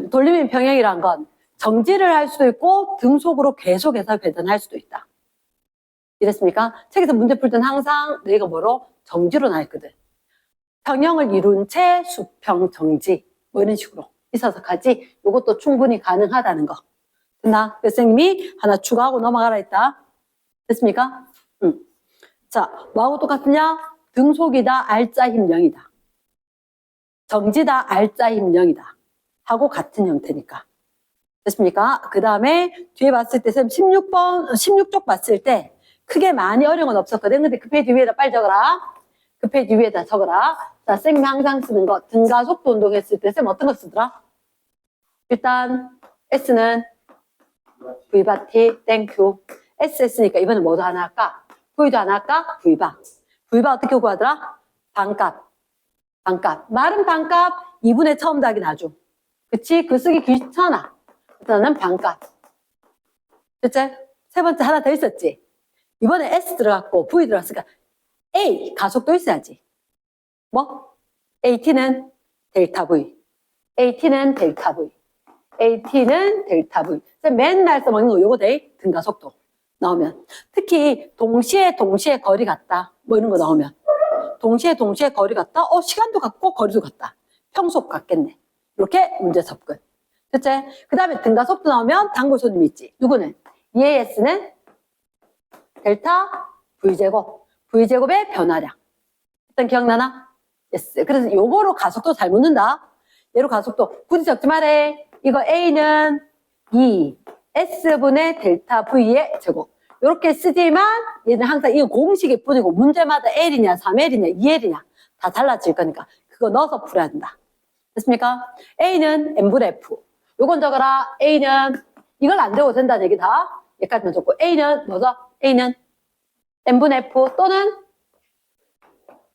돌림의 평형이란 건 정지를 할 수도 있고 등속으로 계속해서 배분할 수도 있다. 이랬습니까? 책에서 문제 풀 때는 항상 너희가 뭐로? 정지로 나왔거든. 평형을 이룬 채 수평 정지 뭐 이런 식으로 있어서까지 이것도 충분히 가능하다는 거. 됐나? 선생님이 하나 추가하고 넘어가라 했다. 됐습니까? 자, 뭐하고 똑같으냐? 등속이다, 알짜 힘 0이다. 정지다, 알짜 힘 0이다. 하고 같은 형태니까. 됐습니까? 그 다음에 뒤에 봤을 때, 쌤 16쪽 봤을 때 크게 많이 어려운 건 없었거든. 근데 그 페이지 위에다 빨리 적어라. 그 페이지 위에다 적어라. 자, 쌤이 항상 쓰는 거. 등가속도 운동했을 때 쌤 어떤 거 쓰더라? 일단 S는 V바티, 땡큐. S 했으니까 이번엔 뭐도 하나 할까? V도 하나 할까? V바. V바 어떻게 구하더라? 반값. 반값. 말은 반값, 2분의 처음 더하기 나중. 그치? 그 쓰기 귀찮아. 일단은 반값. 됐지? 세 번째 하나 더 있었지? 이번에 S 들어갔고 V 들어갔으니까 A, 가속도 있어야지. 뭐? AT는 델타 V. AT는 델타 V. AT는 델타 V. 맨날 써먹는 거 요거 돼. 등가속도 나오면. 특히 동시에 거리 같다. 뭐 이런 거 나오면. 동시에 거리 같다. 시간도 같고 거리도 같다. 평속 같겠네. 이렇게 문제 접근. 됐지? 그 다음에 등가속도 나오면 단골 손님 있지. 누구는? EAS는 델타 V제곱. V제곱의 변화량. 일단 기억나나? yes. 그래서 요거로 가속도 잘 묻는다. 얘로 가속도 굳이 적지 말해. 이거 A는 2 S분의 델타 V의 제곱. 이렇게 쓰지만 얘는 항상 이거 공식일 뿐이고 문제마다 L이냐 3L이냐 2L이냐 다 달라질 거니까 그거 넣어서 풀어야 된다. 됐습니까? A는 N분의 F. 요건 적어라. A는 이걸 안 되고 된다는 얘기다. 여기까지만 적고 A는 뭐죠? A는 N분의 F 또는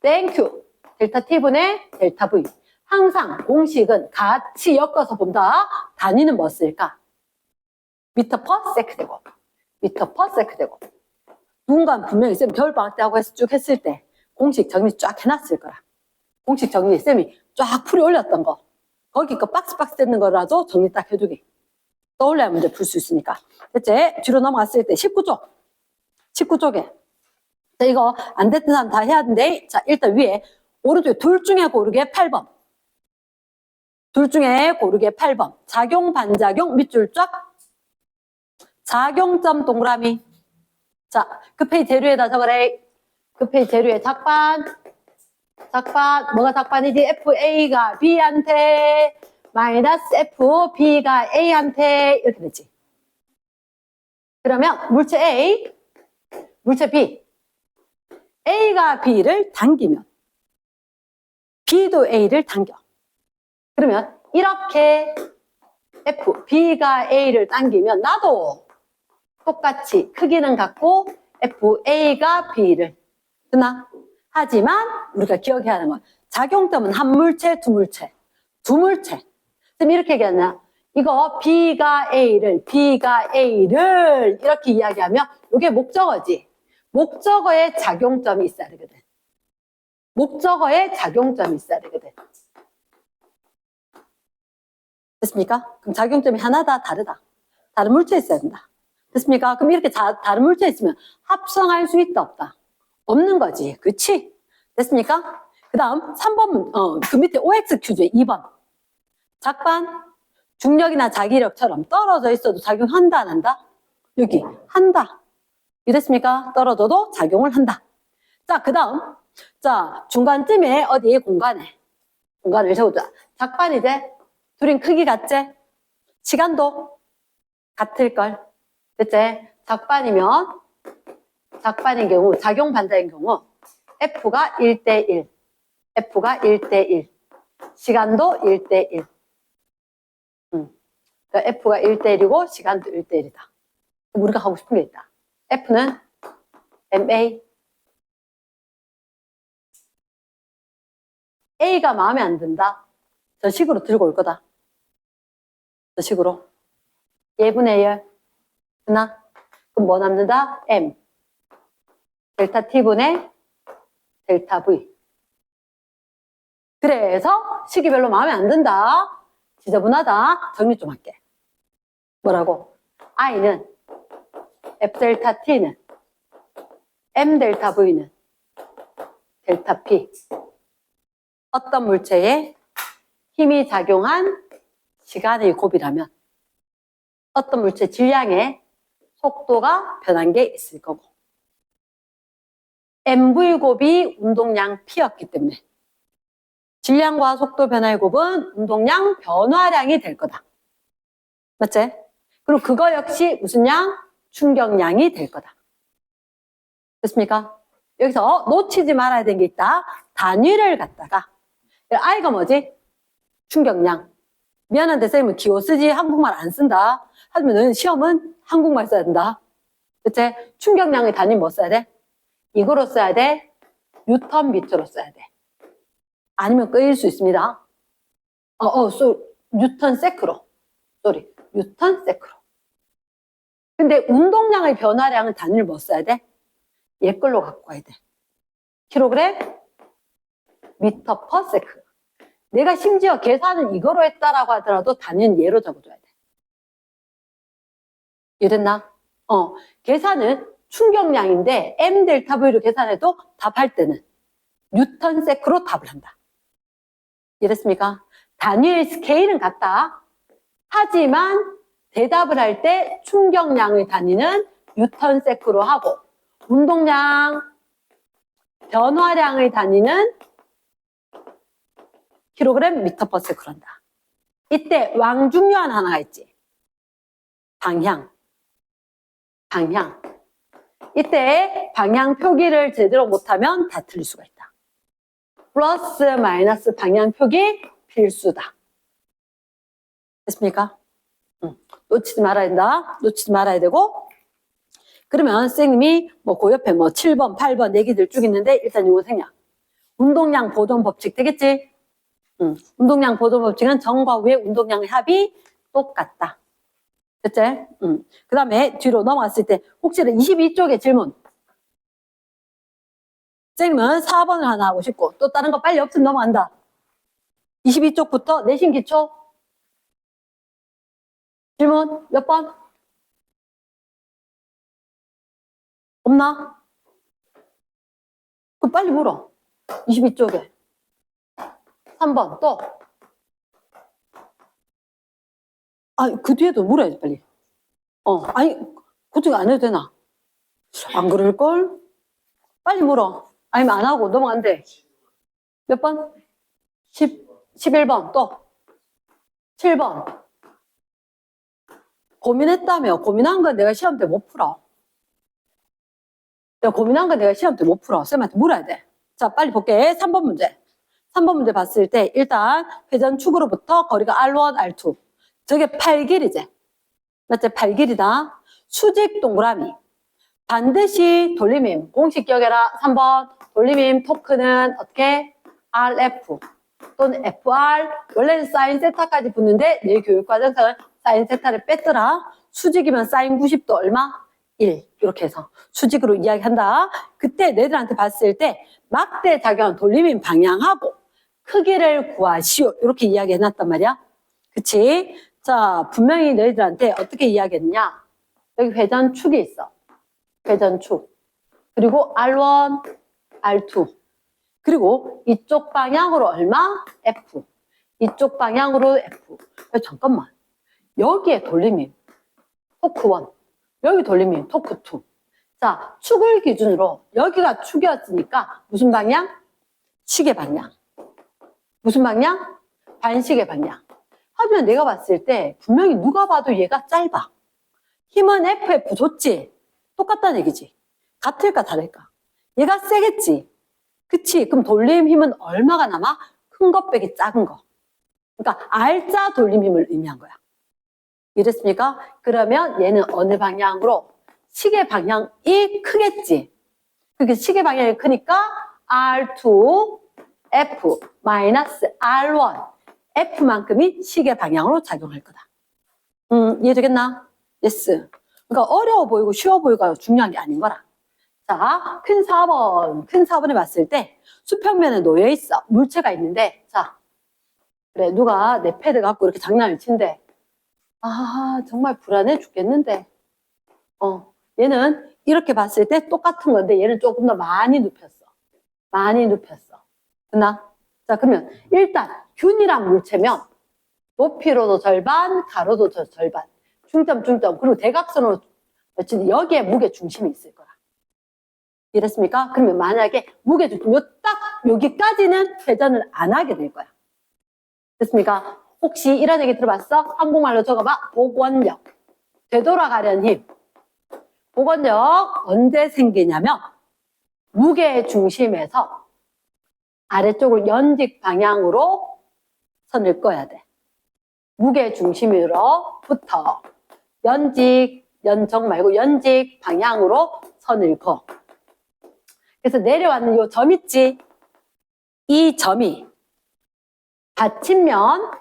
땡큐 델타 T분의 델타 V. 항상 공식은 같이 엮어서 본다. 단위는 뭐 쓸까? 미터 퍼 세크 제곱. 미터 퍼 세크 제곱. 누군가 분명히 쌤 겨울방학 때 하고 쭉 했을 때 공식 정리 쫙 해놨을 거야. 공식 정리 쌤이 쫙 풀이 올렸던 거. 거기 거 박스 되는 거라도 정리 딱 해두기. 떠올려야 문제 풀 수 있으니까. 됐지? 뒤로 넘어갔을 때 19쪽에. 자, 이거 안 됐던 사람 다 해야 되는데. 자, 일단 위에 오른쪽에 둘 중에 고르게 8번. 둘 중에 고르게 8번. 작용, 반작용, 밑줄 쫙. 작용점 동그라미. 자, 그 페이지 재료에다 적으래. 그 페이지 재료에 작반. 뭐가 작반이지? FA가 B한테 마이너스 F, B가 A한테 이렇게 됐지. 그러면 물체 A, 물체 B. A가 B를 당기면 B도 A를 당겨. 그러면 이렇게 F, B가 A를 당기면 나도 똑같이 크기는 같고 FA가 B를 됐나? 하지만 우리가 기억해야 하는 건 작용점은 한 물체, 두 물체. 그럼 이렇게 얘기하냐? 이거 B가 A를 이렇게 이야기하면 이게 목적어지. 목적어에 작용점이 있어야 되거든. 목적어에 작용점이 있어야 되거든. 됐습니까? 그럼 작용점이 하나다, 다르다. 다른 물체에 있어야 된다. 됐습니까? 그럼 이렇게 다른 물체에 있으면 합성할 수 있다, 없다? 없는 거지. 그치? 됐습니까? 그 다음 3번, 그 밑에 OX 퀴즈에 2번. 작반, 중력이나 자기력처럼 떨어져 있어도 작용한다, 안 한다? 여기, 한다. 이랬습니까? 떨어져도 작용을 한다. 자, 그 다음. 자, 중간쯤에 어디 공간을 세우자. 작반 이제 둘인 크기 같지? 시간도 같을걸. 됐지? 작반인 경우, 작용 반자인 경우 F가 1대1. 시간도 1대1. 그러니까 F가 1대1이고 시간도 1대1이다. 우리가 하고 싶은 게 있다. F는 MA. A가 마음에 안 든다. 저 식으로 들고 올 거다. 저 식으로. 예분의 열. 됐나? 그럼 뭐 남는다? M. 델타 T분의 델타 V. 그래서 시기별로 마음에 안 든다. 지저분하다. 정리 좀 할게. 뭐라고? I는 F 델타 T는 M 델타 V는 델타 P. 어떤 물체에 힘이 작용한 시간의 곱이라면 어떤 물체 질량의 속도가 변한 게 있을 거고 MV 곱이 운동량 P였기 때문에 질량과 속도 변화의 곱은 운동량 변화량이 될 거다. 맞지? 그리고 그거 역시 무슨 양? 충격량이 될 거다. 됐습니까? 여기서 놓치지 말아야 되는 게 있다. 단위를 갖다가 I가 뭐지? 충격량. 미안한데 쌤은 기호 쓰지 한국말 안 쓴다. 하지만 너는 시험은 한국말 써야 된다. 그치? 충격량의 단위 뭐 써야 돼? 이거로 써야 돼? 뉴턴 미터로 써야 돼. 아니면 끄일 수 있습니다. 뉴턴 세크로. 뉴턴 세크로. 근데 운동량의 변화량은 단위를 뭐 써야 돼? 얘 걸로 갖고 와야 돼. 킬로그램 미터 퍼 세크. 내가 심지어 계산은 이거로 했다라고 하더라도 단위는 얘로 적어줘야 돼. 이해됐나? 계산은 충격량인데 M 델타 V로 계산해도 답할 때는 뉴턴 세크로 답을 한다. 이해됐습니까? 단위의 스케일은 같다. 하지만 대답을 할 때 충격량의 단위는 뉴턴 세크로 하고 운동량, 변화량의 단위는 킬로그램 미터 퍼 세크로 한다. 이때 왕중요한 하나가 있지. 방향. 이때 방향 표기를 제대로 못하면 다 틀릴 수가 있다. 플러스 마이너스 방향 표기 필수다. 됐습니까? 놓치지 말아야 된다. 놓치지 말아야 되고 그러면 선생님이 그 옆에 7번, 8번 얘기들 쭉 있는데 일단 이거 생략. 운동량 보존 법칙 되겠지? 운동량 보존 법칙은 정과 위의 운동량의 합이 똑같다. 됐지? 그 다음에 뒤로 넘어갔을 때 혹시 22쪽의 질문. 선생님은 4번을 하나 하고 싶고 또 다른 거 빨리 없으면 넘어간다. 22쪽부터 내신 기초. 질문 몇 번? 없나? 그럼 빨리 물어. 22쪽에. 3번 또. 그 뒤에도 물어야지 빨리. 아니 그쪽 안 해도 되나? 안 그럴걸? 빨리 물어. 아니면 안 하고 넘어간대. 몇 번? 11번 또. 7번. 고민했다며. 고민한 건 내가 시험 때 못 풀어. 쌤한테 물어야 돼. 자, 빨리 볼게. 3번 문제. 3번 문제 봤을 때 일단 회전축으로부터 거리가 R1, R2. 저게 8길이지. 맞지? 8길이다. 수직 동그라미. 반드시 돌림임. 공식 기억해라. 3번. 돌림임 토크는 어떻게? RF 또는 FR. 원래는 사인 세타까지 붙는데 내 교육과정에서는 사인 세타를 뺐더라. 수직이면 사인 90도 얼마? 1. 이렇게 해서 수직으로 이야기한다. 그때 너희들한테 봤을 때 막대 작용 돌림인 방향하고 크기를 구하시오. 이렇게 이야기해놨단 말이야. 그치? 자, 분명히 너희들한테 어떻게 이야기했냐? 여기 회전축이 있어. 회전축. 그리고 R1, R2. 그리고 이쪽 방향으로 얼마? F. 이쪽 방향으로 F. 잠깐만. 여기에 돌림인 토크 1. 여기 돌림인 토크 2. 자, 축을 기준으로 여기가 축이었으니까 무슨 방향? 시계 방향. 무슨 방향? 반시계 방향. 하지만 내가 봤을 때 분명히 누가 봐도 얘가 짧아. 힘은 FF 줬지? 똑같다는 얘기지. 같을까 다를까? 얘가 세겠지? 그치? 그럼 돌림 힘은 얼마가 남아? 큰 것 빼기 작은 거. 그러니까 R자 돌림 힘을 의미한 거야. 이랬습니까? 그러면 얘는 어느 방향으로? 시계 방향이 크겠지. 그게 시계 방향이 크니까 R2, F, 마이너스 R1, F만큼이 시계 방향으로 작용할 거다. 이해되겠나? Yes. 그러니까 어려워 보이고 쉬워 보이고가 중요한 게 아닌 거라. 자, 큰 4번에 봤을 때 수평면에 놓여 있어. 물체가 있는데, 자, 그래, 누가 내 패드 갖고 이렇게 장난을 친대. 아, 정말 불안해 죽겠는데. 얘는 이렇게 봤을 때 똑같은 건데 얘는 조금 더 많이 눕혔어. 많이 눕혔어. 됐나? 자, 그러면 일단 균이랑 물체면 높이로도 절반, 가로도 절반. 중점, 그리고 대각선으로 여기에 무게 중심이 있을 거야. 이랬습니까? 그러면 만약에 무게 중심, 딱 여기까지는 회전을 안 하게 될 거야. 됐습니까? 혹시 이런 얘기 들어봤어? 한국말로 적어봐. 복원력. 되돌아가려는 힘. 복원력 언제 생기냐면 무게 중심에서 아래쪽을 연직 방향으로 선을 꺼야 돼. 무게 중심으로부터 연정 말고 연직 방향으로 선을 그어. 그래서 내려왔는 요 점 있지? 이 점이 받침면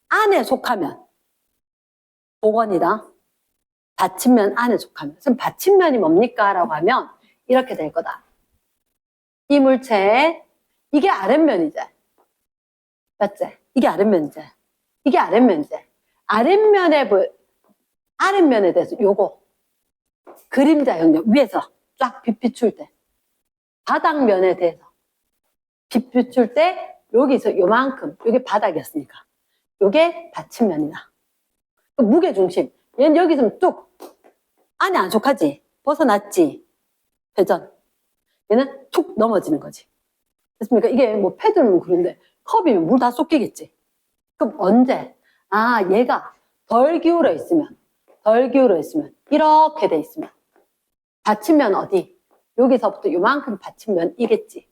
안에 속하면 복원이다. 받침면 안에 속하면. 그럼 받침면이 뭡니까? 라고 하면 이렇게 될 거다. 이 물체, 이게 아랫면이지. 맞지? 이게 아랫면이지. 이게 아랫면이지. 아랫면에 대해서 요거 그림자 영역 위에서 쫙 빛 비출 때 바닥면에 대해서 빛 비출 때 여기서 요만큼 요게 바닥이었으니까 요게 받침면이다. 무게중심 얘는 여기 있으면 뚝 안에 안 속하지. 벗어났지. 회전. 얘는 툭 넘어지는 거지. 됐습니까? 이게 뭐 패드는 그런데 컵이면 물 다 쏟기겠지. 그럼 언제? 아, 얘가 덜 기울어 있으면 이렇게 돼 있으면 받침면 어디? 여기서부터 요만큼 받침면이겠지.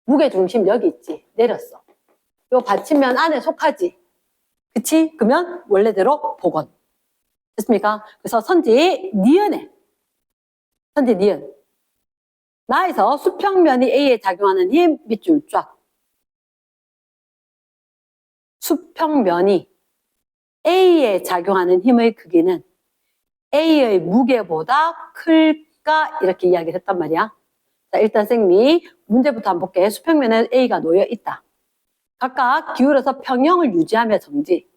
무게중심 여기 있지. 내렸어. 요 받침면 안에 속하지. 그치? 그러면 원래대로 복원. 됐습니까? 그래서 선지 니은에 나에서 수평면이 A에 작용하는 힘 밑줄 쫙. 수평면이 A에 작용하는 힘의 크기는 A의 무게보다 클까? 이렇게 이야기를 했단 말이야. 자, 일단 생리 문제부터 한번 볼게. 수평면에 A가 놓여 있다. 각각 기울어서 평형을 유지하며 정지.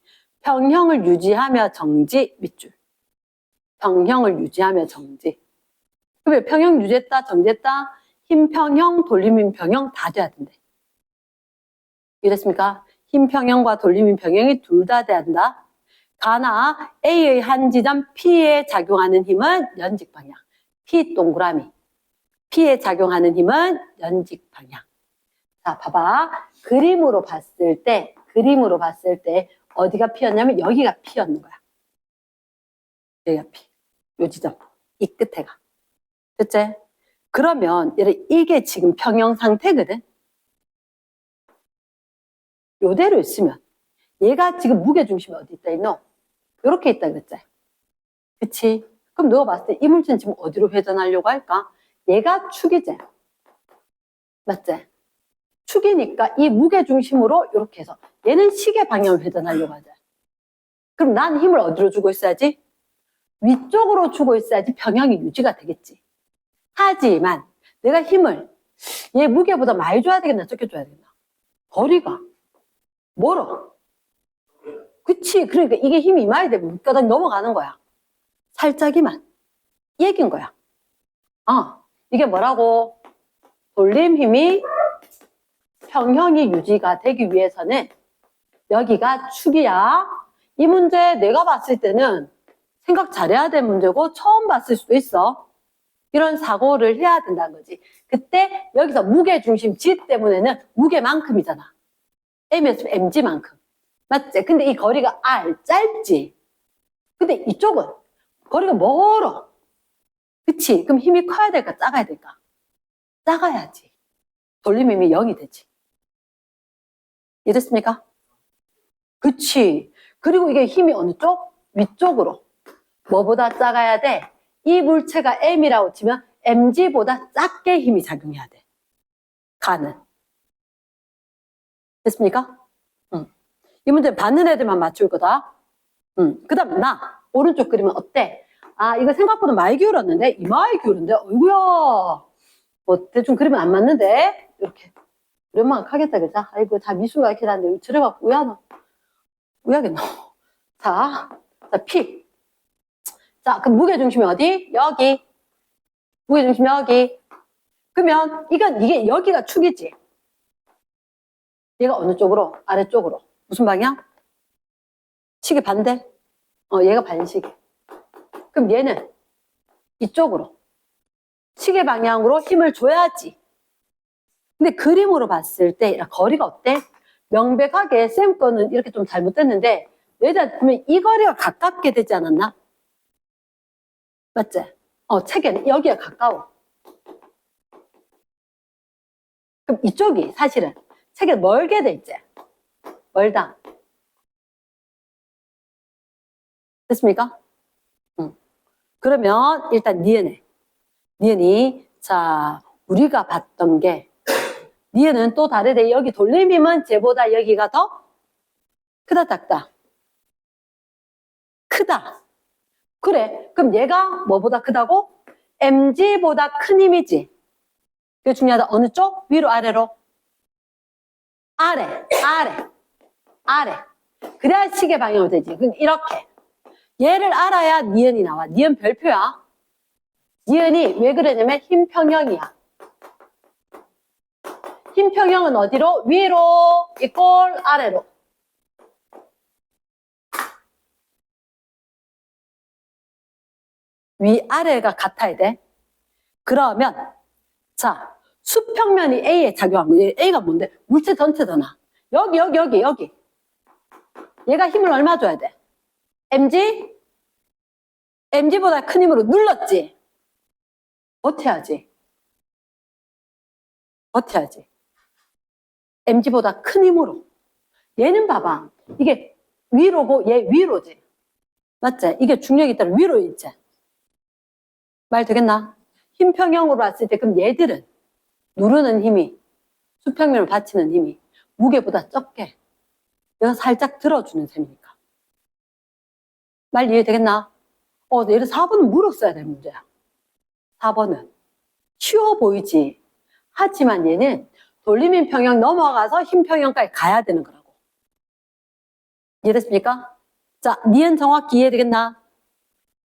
평형을 유지하며 정지 밑줄. 평형을 유지하며 정지. 그러면 평형 유지했다, 정지했다, 힘 평형, 돌림 힘 평형 다 돼야 된대. 이랬습니까? 힘 평형과 돌림 힘 평형이 둘 다 돼야 한다. 가나 A의 한 지점 P에 작용하는 힘은 연직 방향. P 동그라미. P에 작용하는 힘은 연직 방향. 자, 봐봐. 그림으로 봤을 때 어디가 P였냐면 여기가 P였는 거야. 여기가 P. 요 지점. 이 끝에가. 됐지? 그러면 이게 지금 평형 상태거든. 요대로 있으면 얘가 지금 무게중심이 어디 있다 있노? 요렇게 있다 그랬지? 그치? 그럼 너가 봤을 때 이 물체는 지금 어디로 회전하려고 할까? 얘가 축이지? 맞지? 축이니까 이 무게중심으로 이렇게 해서 얘는 시계 방향을 회전하려고 하자. 그럼 난 힘을 어디로 주고 있어야지? 위쪽으로 주고 있어야지 평형이 유지가 되겠지. 하지만 내가 힘을 얘 무게보다 많이 줘야 되겠나 적혀줘야 되겠나? 거리가 멀어. 그치? 그러니까 이게 힘이 이마에 되면 밑바닥 넘어가는 거야. 살짝이만. 이 얘기인 거야. 이게 뭐라고? 돌림 힘이 평형이 유지가 되기 위해서는 여기가 축이야. 이 문제 내가 봤을 때는 생각 잘해야 될 문제고 처음 봤을 수도 있어. 이런 사고를 해야 된다는 거지. 그때 여기서 무게중심 G 때문에는 무게만큼이잖아. M이었으면 MG만큼. 맞지? 근데 이 거리가 R, 짧지? 근데 이쪽은 거리가 멀어. 그치? 그럼 힘이 커야 될까? 작아야 될까? 작아야지. 돌림 힘이 0이 되지. 이랬습니까? 그치? 그리고 이게 힘이 어느 쪽? 위쪽으로. 뭐보다 작아야 돼? 이 물체가 M이라고 치면 MG보다 작게 힘이 작용해야 돼. 가는. 됐습니까? 이 문제는 받는 애들만 맞출 거다. 그 다음 나 오른쪽 그림은 어때? 이거 생각보다 많이 기울었는데 이마에 기울었는데 어이구야 뭐 대충 그리면 안 맞는데 이렇게 우리 엄마가 하겠다 그죠? 아이고 다 미술가 이렇게 하는데 저래갖고 우야겠노. 자 P. 자 그럼 무게중심이 어디? 여기. 무게중심이 여기. 그러면 이게 여기가 축이지. 얘가 어느 쪽으로? 아래쪽으로. 무슨 방향? 시계 반대? 얘가 반시계. 그럼 얘는 이쪽으로. 시계 방향으로 힘을 줘야지. 근데 그림으로 봤을 때 거리가 어때? 명백하게 쌤 거는 이렇게 좀 잘못됐는데 얘들 보면 이 거리가 가깝게 되지 않았나? 맞지? 책에는 여기가 가까워. 그럼 이쪽이 사실은 책에 멀게 돼 있지? 멀다. 됐습니까? 그러면 일단 니은이 자 우리가 봤던 게 니은은 또 다르대. 여기 돌림힘은 쟤보다 여기가 더 크다 작다? 크다. 그래. 그럼 얘가 뭐보다 크다고? mg보다 큰 힘이지. 그게 중요하다. 어느 쪽? 위로 아래로? 아래. 그래야 시계 방향으로 되지. 그럼 이렇게. 얘를 알아야 니은이 나와. 니은 별표야. 니은이 왜 그러냐면 힘평형이야. 힘평형은 어디로? 위로 이꼴 아래로. 위아래가 같아야 돼. 그러면 자 수평면이 A에 작용한 거예요. A가 뭔데? 물체 전체잖아. 여기. 얘가 힘을 얼마 줘야 돼? mg? mg보다 큰 힘으로 눌렀지? 버텨야지. mg보다 큰 힘으로. 얘는 봐봐. 이게 위로고 얘 위로지. 맞지? 이게 중력이 따라 위로 있지. 말 되겠나? 힘평형으로 봤을 때 그럼 얘들은 누르는 힘이 수평면을 받치는 힘이 무게보다 적게 내가 살짝 들어주는 셈이니까. 말 이해되겠나? 얘를 4번은 물었어야 될 문제야. 4번은 쉬워 보이지. 하지만 얘는 돌림힘 평형 넘어가서 힘평형까지 가야 되는 거라고. 이해됐습니까? 자, 니은 정확히 이해되겠나?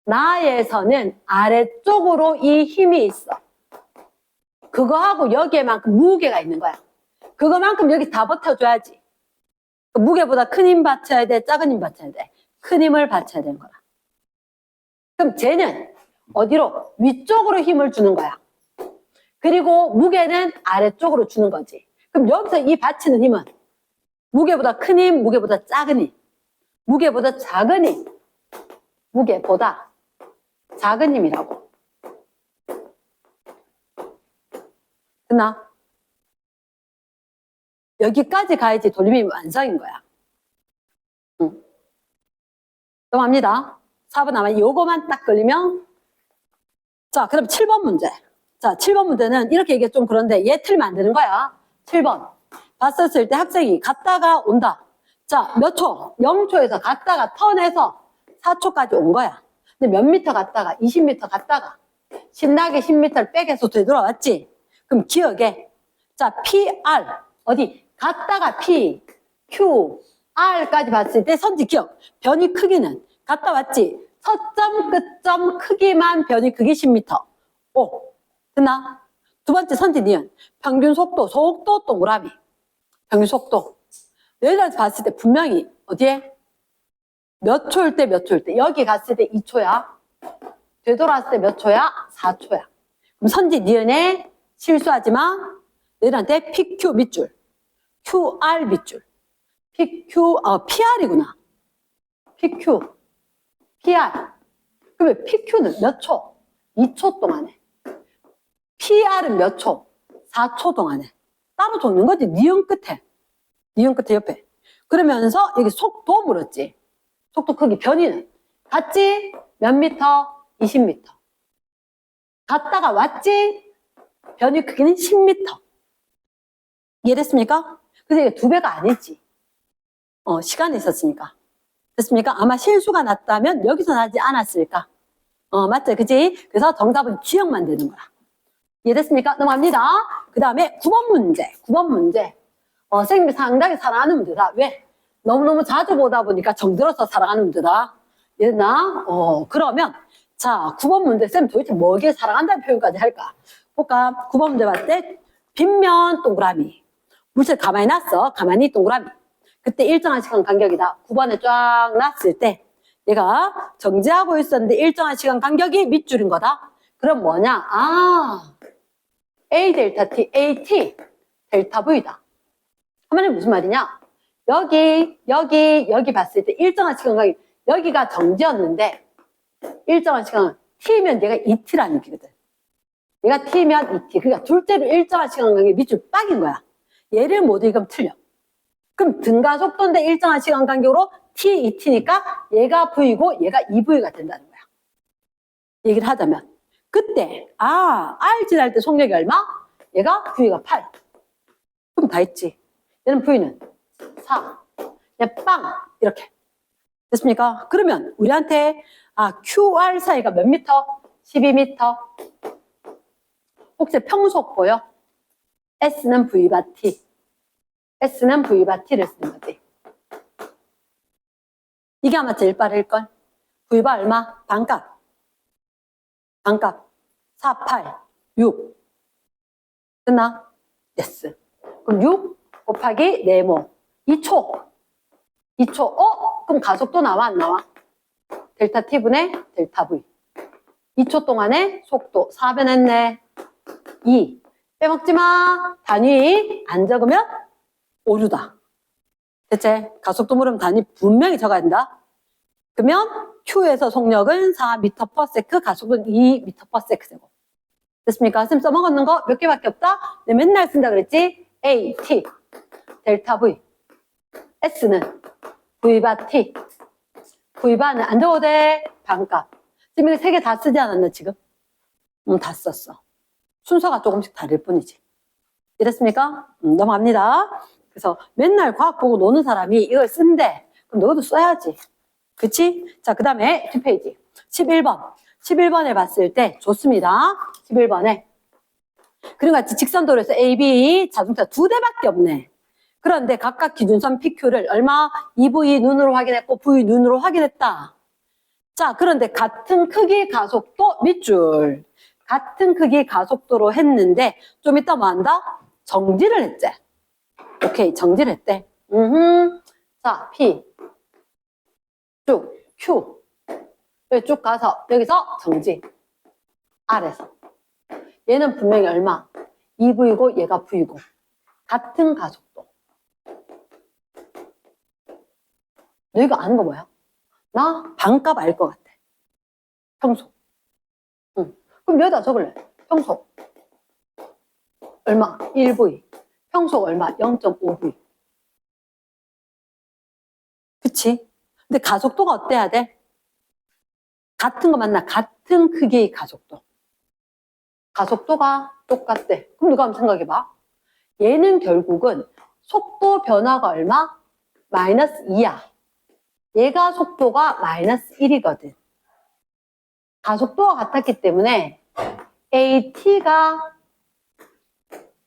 나에서는 아래쪽으로 이 힘이 있어. 그거하고 여기에만큼 무게가 있는 거야. 그거만큼 여기 다 버텨줘야지. 무게보다 큰 힘 받쳐야 돼? 작은 힘 받쳐야 돼? 큰 힘을 받쳐야 되는 거라. 그럼 쟤는 어디로? 위쪽으로 힘을 주는 거야. 그리고 무게는 아래쪽으로 주는 거지. 그럼 여기서 이 받치는 힘은 무게보다 큰 힘, 무게보다 작은 힘, 무게보다 작은 힘, 무게보다 작은 힘이라고. 됐나? 여기까지 가야지 돌림이 완성인 거야. 넘어갑니다. 4번 아마 요거만 딱 걸리면. 자, 그럼 7번 문제. 자, 7번 문제는 이렇게 얘기해 좀 그런데 얘 틀리면 안 되는 거야. 7번. 봤었을 때 학생이 갔다가 온다. 자, 몇 초? 0초에서 갔다가 턴해서 4초까지 온 거야. 근데 몇 미터 갔다가 20미터 갔다가 신나게 10미터를 백에서 되돌아왔지. 그럼 기억해. 자, PR 어디? 갔다가 P, Q, R까지 봤을 때 선지 기억. 변이 크기는 갔다 왔지. 서점, 끝점 크기만 변이 크기 10m. 오, 됐나? 두 번째 선지 니은. 평균 속도 동그라미. 평균 속도. 여기까지 봤을 때 분명히 어디에? 몇 초일 때 여기 갔을 때 2초야. 되돌아왔을 때 몇 초야? 4초야. 그럼 선지 니은에 실수하지 마. 얘들한테 PQ 밑줄, QR 밑줄. PR이구나. PQ, PR. 그러면 PQ는 몇 초? 2초 동안에. PR은 몇 초? 4초 동안에. 따로 적는 거지. 니은 끝에 옆에. 그러면서 여기 속도 물었지. 속도 크기 변이는 갔지? 몇 미터? 20미터. 갔다가 왔지? 변이 크기는 10미터. 이해됐습니까? 그래서 이게 2배가 아니지. 시간이 있었으니까. 됐습니까? 아마 실수가 났다면 여기서 나지 않았을까? 맞죠? 그치? 그래서 정답은 기억만 되는 거야. 이해됐습니까? 넘어갑니다. 그 다음에 9번 문제. 9번 문제. 선생님이 상당히 사랑하는 문제다. 왜? 너무너무 자주 보다 보니까 정들어서 사랑하는 문제다. 이해됐나? 그러면, 자, 9번 문제. 쌤 도대체 뭐게 사랑한다는 표현까지 할까? 볼까? 9번 문제 봤을 때, 빗면 동그라미. 물질 가만히 놨어. 가만히 동그라미. 그때 일정한 시간 간격이다. 9번에 쫙 놨을 때, 얘가 정지하고 있었는데 일정한 시간 간격이 밑줄인 거다. 그럼 뭐냐? A 델타 T, AT, 델타 V다. 한마디로 무슨 말이냐? 여기 봤을 때 일정한 시간 간격, 여기가 정지였는데, 일정한 시간, T면 얘가 ET라는 얘기거든. 얘가 T면 ET. 그러니까 둘째로 일정한 시간 간격이 밑줄 빡인 거야. 얘를 모두 읽으면 틀려. 그럼 등가 속도인데 일정한 시간 간격으로 T, ET니까 얘가 V고 얘가 EV가 된다는 거야. 얘기를 하자면. 그때, R 지날 때 속력이 얼마? 얘가 V가 8. 그럼 다 했지. 얘는 V는 4. 그냥 빵! 이렇게. 됐습니까? 그러면 우리한테, QR 사이가 몇 미터? 12미터. 혹시 평속 보여? S는 V바 T. S는 V바 T를 쓰는 거지. 이게 아마 제일 빠를걸? V바 얼마? 반값. 반값. 4, 8, 6. 됐나? 예스. 그럼 6 곱하기 네모. 2초. 2초. 그럼 가속도 나와, 안 나와? 델타 T분의 델타 V. 2초 동안의 속도. 4변했네. 2. 빼먹지 마. 단위 안 적으면 오류다. 대체 가속도 물으면 단위 분명히 적어야 된다. 그러면 Q에서 속력은 4m/s, 가속도는 2m/s 되고. 됐습니까? 쌤 써먹었는 거 몇 개밖에 없다? 내 맨날 쓴다 그랬지? A, T, 델타 V. S는 V바 T. V바는 안 적어도 돼. 반값. 지금 이거 3개 다 쓰지 않았나 지금? 다 썼어. 순서가 조금씩 다를 뿐이지. 이랬습니까? 넘어갑니다. 그래서 맨날 과학 보고 노는 사람이 이걸 쓴대. 그럼 너도 써야지. 그치? 자, 그 다음에 뒷페이지. 11번. 11번에 봤을 때 좋습니다. 11번에. 그리고 같이 직선도로에서 A, B 자동차 2대밖에 없네. 그런데 각각 기준선 PQ를 얼마? EV 눈으로 확인했고 V 눈으로 확인했다. 자, 그런데 같은 크기 가속도 밑줄. 같은 크기 가속도로 했는데 좀 이따 뭐 한다? 정지를 했지. 오케이, 정지를 했대. 자, P 쭉 Q 여기 쭉 가서 여기서 정지. R에서 얘는 분명히 얼마? EV고 얘가 V고 같은 가속도. 너 이거 아는 거 뭐야? 나 반값 알 것 같아. 평소. 그럼 여기다 적을래. 평소 얼마? 1V. 평소 얼마? 0.5V. 그치? 근데 가속도가 어때야 돼? 같은 거 맞나? 같은 크기의 가속도. 가속도가 똑같대. 그럼 누가 한번 생각해봐. 얘는 결국은 속도 변화가 얼마? 마이너스 2야. 얘가 속도가 마이너스 1이거든. 가속도가 같았기 때문에 AT가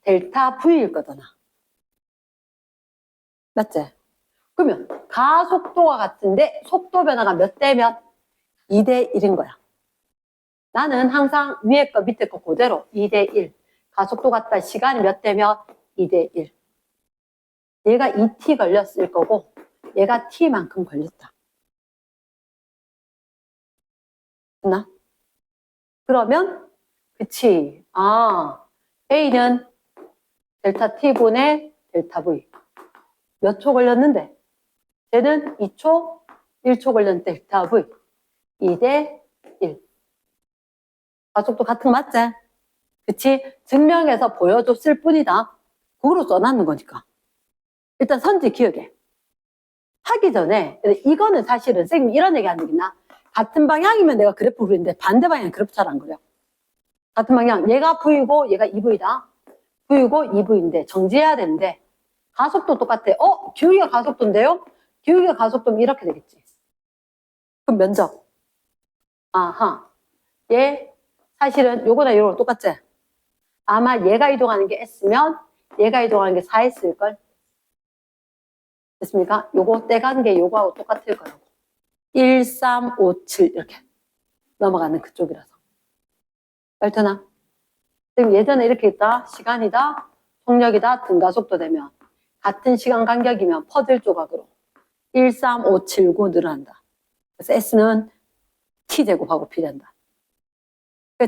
델타 V일 거잖아. 맞지? 그러면 가속도가 같은데 속도 변화가 몇 대 몇? 2대 1인 거야. 나는 항상 위에 거 밑에 거 그대로 2대 1. 가속도 같다. 시간이 몇 대 몇? 2대 1. 얘가 2t 걸렸을 거고 얘가 t만큼 걸렸다. 됐나? 그러면 그치. A는 델타 t분의 델타 v. 몇 초 걸렸는데? 쟤는 2초, 1초 걸렸는데 델타 v. 2대 1. 가속도 같은 거 맞지? 그치? 증명해서 보여줬을 뿐이다. 그거로 써놨는 거니까. 일단 선지 기억해. 하기 전에, 이거는 사실은 선생님이 이런 얘기 하는 게 있나? 같은 방향이면 내가 그래프 그리는데 반대 방향은 그래프 잘 안 그려. 같은 방향, 얘가 V고 얘가 EV다. V고 EV인데 정지해야 되는데 가속도 똑같아. 기울기가 가속도인데요? 기울기가 가속도면 이렇게 되겠지. 그럼 면적. 아하. 얘 사실은 요거나 요거랑 똑같지? 아마 얘가 이동하는 게 S면 얘가 이동하는 게 4S일걸? 됐습니까? 요거 떼간 게 요거하고 똑같을 거라고. 1, 3, 5, 7 이렇게 넘어가는 그쪽이라서. 알잖아? 지금 예전에 이렇게 있다. 시간이다. 속력이다. 등가속도 되면 같은 시간 간격이면 퍼즐 조각으로 1, 3, 5, 7, 9 늘어난다. 그래서 S는 T제곱하고 비례한다.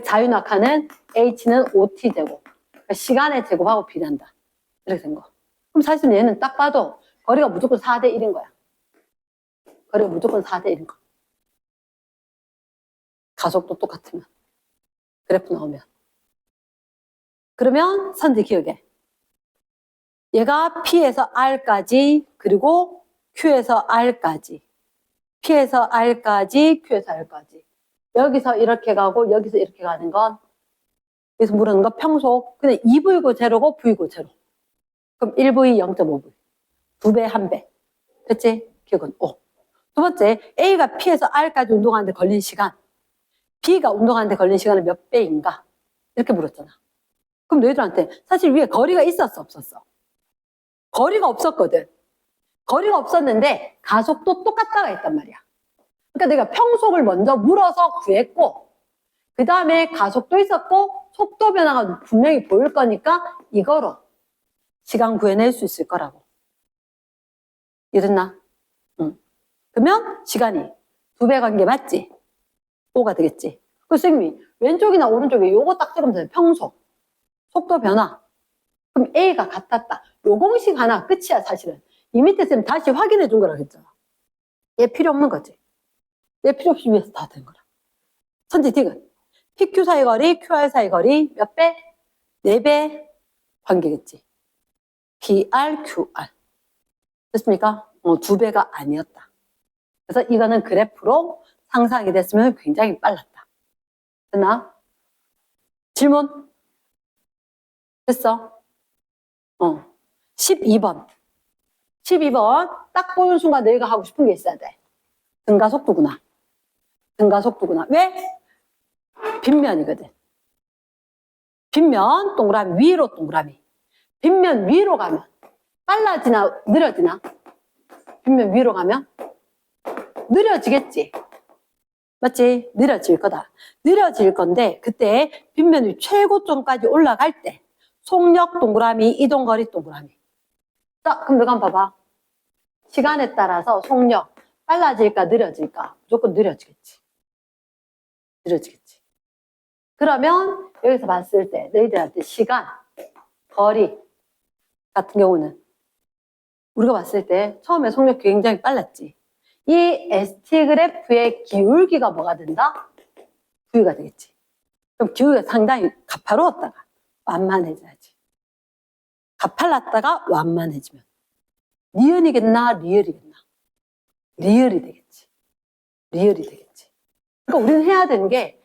자유낙하는 H는 5T제곱. 그러니까 시간의 제곱하고 비례한다. 이렇게 된 거. 그럼 사실 얘는 딱 봐도 거리가 무조건 4대 1인 거야. 거리가 무조건 4대 1인 거. 가속도 똑같으면. 그래프 나오면. 그러면 선지 기억에. 얘가 P에서 R까지 그리고 Q에서 R까지. P에서 R까지 Q에서 R까지. 여기서 이렇게 가고 여기서 이렇게 가는 건 여기서 물어는 거 평속. 그냥 2V고 제로고 V고 제로. 그럼 1V 0.5V. 2배 1배. 됐지? 기억은 O. 두 번째, A가 P에서 R까지 운동하는데 걸린 시간. B가 운동하는데 걸린 시간은 몇 배인가? 이렇게 물었잖아. 그럼 너희들한테 사실 위에 거리가 있었어, 없었어? 거리가 없었거든. 거리가 없었는데 가속도 똑같다가 했단 말이야. 그러니까 내가 평속을 먼저 물어서 구했고 그 다음에 가속도 있었고 속도 변화가 분명히 보일 거니까 이거로 시간 구해낼 수 있을 거라고. 이해됐나? 응. 그러면 시간이 2배 관계 맞지? 5가 되겠지. 그 선생님이 왼쪽이나 오른쪽에 요거 딱 찍으면 돼. 평속, 속도 변화. 그럼 A가 같았다. 요 공식 하나 끝이야 사실은. 이 밑에 쌤 다시 확인해 준 거라 그랬잖아. 얘 필요 없는 거지. 얘 필요 없이 위해서 다 된 거라. 선지 딕은 PQ 사이 거리, QR 사이 거리 몇 배? 4배 관계겠지. PR, QR. 됐습니까? 2배가 아니었다. 그래서 이거는 그래프로 상상이 됐으면 굉장히 빨랐다. 됐나? 질문? 됐어? 12번. 12번. 딱 보는 순간 너희가 하고 싶은 게 있어야 돼. 등가속도구나. 등가속도구나. 왜? 빗면이거든. 빗면, 동그라미, 위로 동그라미. 빗면 위로 가면 빨라지나 느려지나? 빗면 위로 가면 느려지겠지. 맞지? 느려질 거다. 느려질 건데 그때 빗면이 최고점까지 올라갈 때 속력 동그라미, 이동거리 동그라미. 자, 그럼 너가 한번 봐봐. 시간에 따라서 속력 빨라질까 느려질까? 무조건 느려지겠지. 느려지겠지. 그러면 여기서 봤을 때 너희들한테 시간, 거리 같은 경우는 우리가 봤을 때 처음에 속력 굉장히 빨랐지. 이 ST 그래프의 기울기가 뭐가 된다? V가 되겠지. 그럼 기울기가 상당히 가파로웠다가 완만해져야지. 가팔랐다가 완만해지면 니은이겠나 리을이겠나? 리을이 되겠지. 리을이 되겠지. 그러니까 우리는 해야 되는 게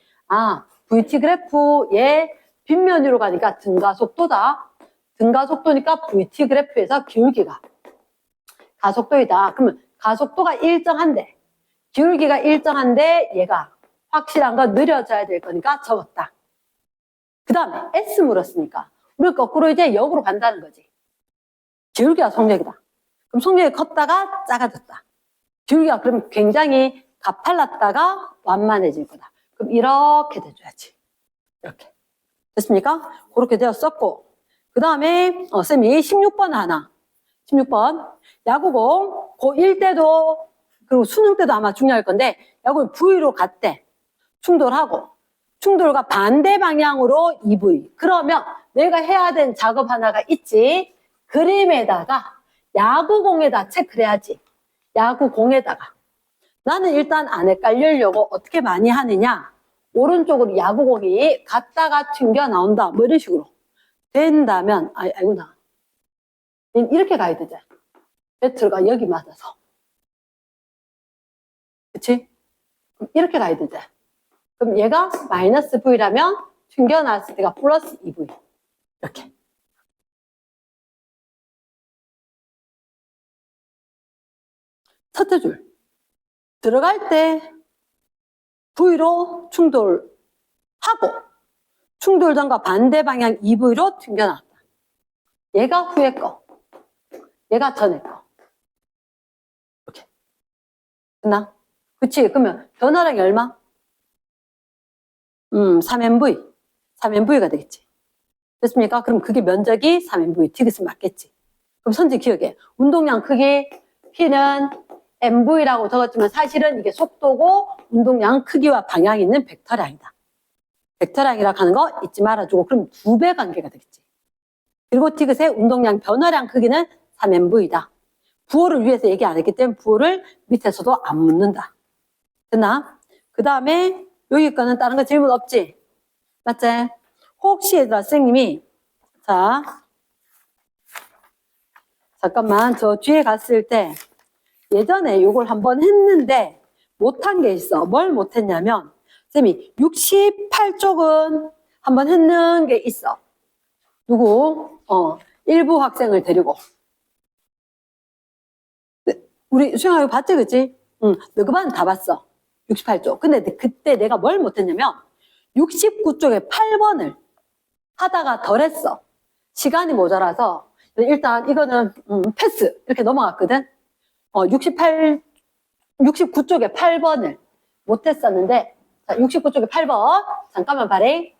VT 그래프의 빗면 위로 가니까 등가속도다. 등가속도니까 VT 그래프에서 기울기가 가속도이다. 그러면 가속도가 일정한데 기울기가 일정한데 얘가 확실한 건 느려져야 될 거니까 적었다. 그 다음에 S 물었으니까 우리가 거꾸로 이제 역으로 간다는 거지. 기울기가 속력이다. 그럼 속력이 컸다가 작아졌다. 기울기가 그럼 굉장히 가팔랐다가 완만해질 거다. 그럼 이렇게 돼줘야지. 이렇게. 됐습니까? 그렇게 되었었고 그 다음에 쌤이 16번 하나. 16번 야구공 고1 때도 그리고 수능 때도 아마 중요할 건데 야구공 V로 갔대. 충돌하고 충돌과 반대 방향으로 EV. 그러면 내가 해야 되는 작업 하나가 있지. 그림에다가 야구공에다 체크를 해야지. 야구공에다가. 나는 일단 안 헷갈리려고 어떻게 많이 하느냐. 오른쪽으로 야구공이 갔다가 튕겨 나온다. 뭐 이런 식으로. 된다면 아이구나. 이렇게 가야 되지. 배트가 여기 맞아서. 그치? 이렇게 가야 되지. 그럼 얘가 마이너스 V라면 튕겨나왔을 때가 플러스 2V. 이렇게. 첫째 줄. 들어갈 때 V로 충돌하고 충돌점과 반대 방향 EV로 튕겨나왔다. 얘가 후에 거, 얘가 전에 거. 이렇게. 됐나? 그치? 그러면 변화량이 얼마? 3nV. 3nV가 되겠지. 됐습니까? 그럼 그게 면적이 3nV. 디귿은 맞겠지. 그럼 선지 기억해. 운동량 크기 P는 nV라고 적었지만 사실은 이게 속도고 운동량 크기와 방향이 있는 벡터량이다. 벡터량이라고 하는 거 잊지 말아주고 그럼 2배 관계가 되겠지. 그리고 디귿의 운동량 변화량 크기는 3nV다. 부호를 위해서 얘기 안 했기 때문에 부호를 밑에서도 안 묻는다. 됐나? 그 다음에 여기 거는 다른 거 질문 없지? 맞지? 혹시 얘들아 선생님이 자 잠깐만 저 뒤에 갔을 때 예전에 요걸 한번 했는데 못한 게 있어. 뭘 못했냐면 쌤이 68쪽은 한번 했는 게 있어. 누구? 일부 학생을 데리고 우리 수영아 이거 봤지 그치? 응, 너 그 반 다 봤어. 68쪽. 근데 그때 내가 뭘 못했냐면 69쪽에 8번을 하다가 덜 했어. 시간이 모자라서 일단 이거는 패스 이렇게 넘어갔거든. 69쪽에 8번을 못했었는데 자, 69쪽에 8번 잠깐만 발행.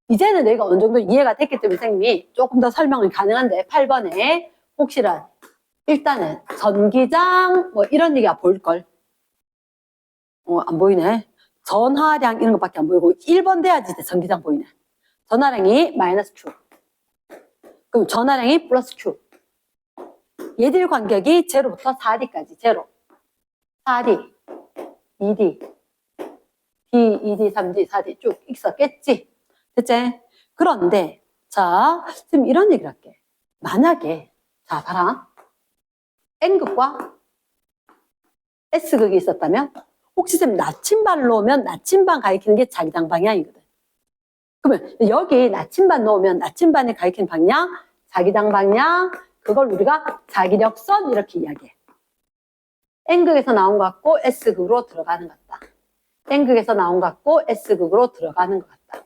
이제는 내가 어느 정도 이해가 됐기 때문에 선생님이 조금 더 설명이 가능한데 8번에 혹시란 일단은 전기장 뭐 이런 얘기가 보일걸. 안 보이네. 전하량 이런 것밖에 안 보이고 1번 돼야지 전기장 보이네. 전하량이 마이너스 Q. 그럼 전하량이 플러스 Q. 얘들 간격이 0부터 4D까지. 0. 4D, 2D, D, 2D, 3D, 4D 쭉 있었겠지. 됐지? 그런데 자, 지금 이런 얘기를 할게. 만약에 자, 봐라. N극과 S극이 있었다면 혹시 쌤 나침반 놓으면 나침반 가리키는 게 자기장 방향이거든. 그러면 여기 나침반 놓으면 나침반이 가리키는 방향, 자기장 방향, 그걸 우리가 자기력선 이렇게 이야기해. N극에서 나온 것 같고 S극으로 들어가는 것 같다. N극에서 나온 것 같고 S극으로 들어가는 것 같다.